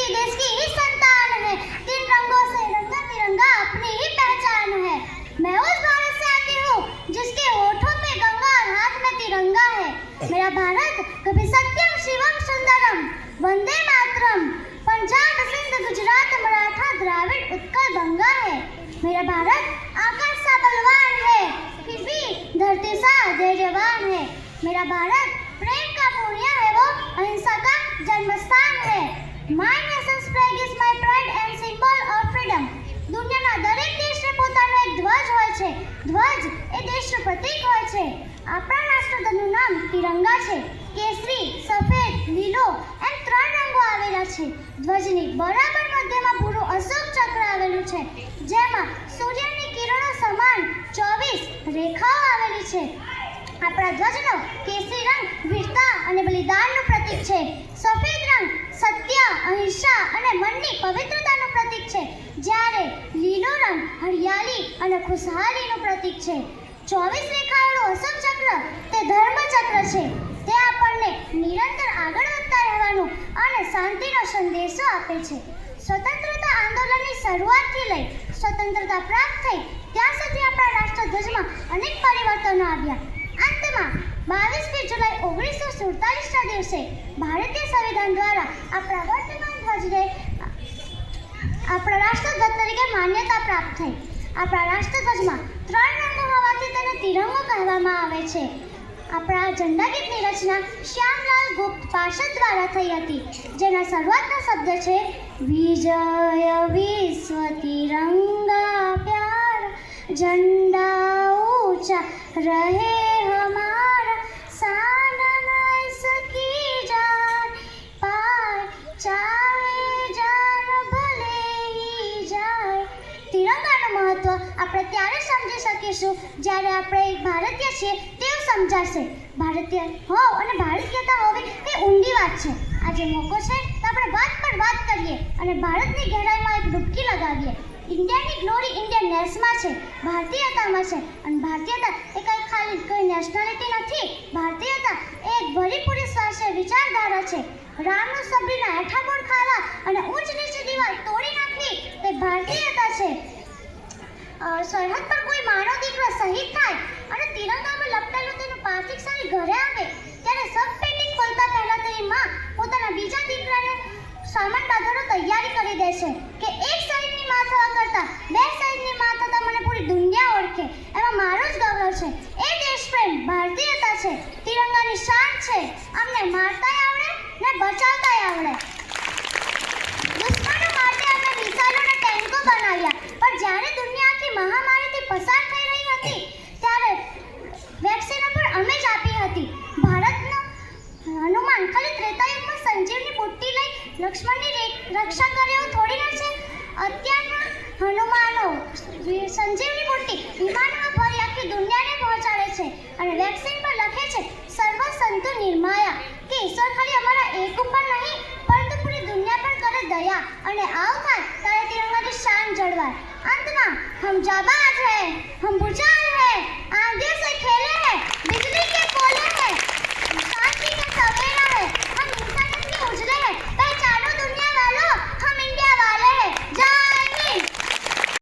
ही देश की ही संतान है। तीन रंगों से रंगा तिरंगा अपनी ही पहचान है। मैं उस भारत से आती हूँ जिसके होठों पे गंगा और हाथ में तिरंगा है। मेरा भारत कभी सत्यम शिवम सुंदरम वंदे मातरम पंजाब सिंध गुजरात मराठा द्राविड़ उत्कल गंगा है। मेरा भारत आकाश सा बलवान है, फिर भी धरती सा धैर्यवान है। मेरा भारत प्रेम का पुण्य है, वो अहिंसा का जन्मस्थान है। My nation's flag is my pride and symbol of freedom. દુનિયાના દરેક દેશને પોતાનો એક ધ્વજ હોય છે. ધ્વજ એ દેશનું પ્રતીક હોય છે. આપણા રાષ્ટ્રધ્વજનું નામ તિરંગા છે. કેસરી, સફેદ, લીલો એમ ત્રણ રંગો આવેલા છે. ધ્વજની બરાબર મધ્યમાં ભૂરું અશોક ચક્ર આવેલું છે, જેમાં સૂર્યની કિરણો સમાન 24 રેખાઓ આવેલી છે. આપણા ધ્વજનો કેસરી રંગ વીરતા અને બલિદાનનું પ્રતીક છે. સફેદ રંગ સત્ય, અહિંસા અને મનની પવિત્રતાનું પ્રતીક છે, જ્યારે લીલો રંગ હરિયાળી અને ખુશહાલીનું પ્રતીક છે. 24 રેખાવાળું અશોક ચક્ર તે ધર્મ ચક્ર છે. તે આપણને નિરંતર આગળ વધતા રહેવાનું અને શાંતિનો સંદેશો આપે છે. સ્વતંત્રતા આંદોલનની શરૂઆતથી લઈ સ્વતંત્રતા પ્રાપ્ત થઈ ત્યાં સુધી આપણા રાષ્ટ્રધ્વજમાં અનેક પરિવર્તનો આવ્યા. અંતમાં 22 જુલાઈ 1947ના દિવસે ભારતીય સંવિધાન દ્વારા આપણા વર્તમાન ધ્વજને આપણા રાષ્ટ્રધ્વજ તરીકે માન્યતા પ્રાપ્ત થઈ. આપણા રાષ્ટ્રધ્વજમાં ત્રણ રંગો હોવાથી તેને તિરંગો કહેવામાં આવે છે. આપણા ઝંડા ગીતની રચના શ્યામલાલ ગુપ્ત પાર્ષદ દ્વારા થઈ હતી, જેના શરૂઆતના શબ્દ છે વિજય વિશ્વ તિરંગા પ્યારા झंडा ऊंचा रहे हमारा सानन इसकी जान पाए चाहे जान भले ही जाए. તિરંગાનું મહત્વ આપણે ત્યારે સમજી શકીશું જ્યારે આપણે એક ભારતીય છીએ તેવું સમજાશે. ભારતીય હોવ અને ભારતીયતા હોવી એ ઊંડી વાત છે. આજે મોકો છે તો આપણે વાત પર વાત કરીએ અને ભારતની ગહેરાઈમાં એક ડૂબકી લગાવીએ. ઇન્ડિયાની ગ્લોરી ઇન્ડિયન નેશમાં છે, ભારતીયતામાં છે. અને ભારતીયતા એ ખાલી કોઈ નેશનાલિટી નથી. ભારતીયતા એ એક ભરીપૂરી સ્વાસ્થ્ય વિચારધારા છે. રામનું સબરીના હેઠાપોળ ખાવા અને ઊંચ નીચી દિવાલ તોડી નાખવી તે ભારતીયતા છે. સરહદ પર કોઈ માનો દીકરો શહીદ થાય અને તિરંગામાં લપટેલું તેનું પાર્થિવ શરીર ઘરે આવે ત્યારે સબ પેટી ખોલતા પહેલા તેની માં પોતાના બીજા દીકરાને સામાન બાંધવાનો તૈયારી કરી દે છે કે એક સાઈડની માં થવા કરતાં બે સાઈડની માં થતા મને પૂરી દુનિયા ઓળખે. એમાં મારું જ ગૌરવ છે. એ દેશપ્રેમ ભારતીયતા છે. તિરંગાની શાન છે. અમને મારતાય આવડે ને બચાવતાય આવડે. દુશ્મનો માટે અમે મિસાઈલો અને ટેન્કો બનાવ્યા, પણ જ્યારે દુનિયા આખી મહામારીથી પસાર થઈ રહી હતી ત્યારે વેક્સિનો પણ અમે જ આપી હતી. ભારતનો હનુમાન ખાલી ત્રેતાયુગમાં સંજીવની બુટ્ટી લઈ લક્ષ્મણની રક્ષા કરે એવું થોડી ના છે. અત્યારના હનુમાનો સંજીવની બુટ્ટી વિમાનમાં ભરી આખી દુનિયાને પહોંચાડે છે અને વેક્સિન પર લખે છે સર્વ સંતુ નિર્માયા કે ઈશ્વર ખાલી અમારા એક ઉપર નહીં પરંતુ પૂરી દુનિયા પર કરે દયા અને આવ થાય ત્યારે તિરંગાની શાન જળવાય. अंत में हम जाबाज हैं, हम बुझा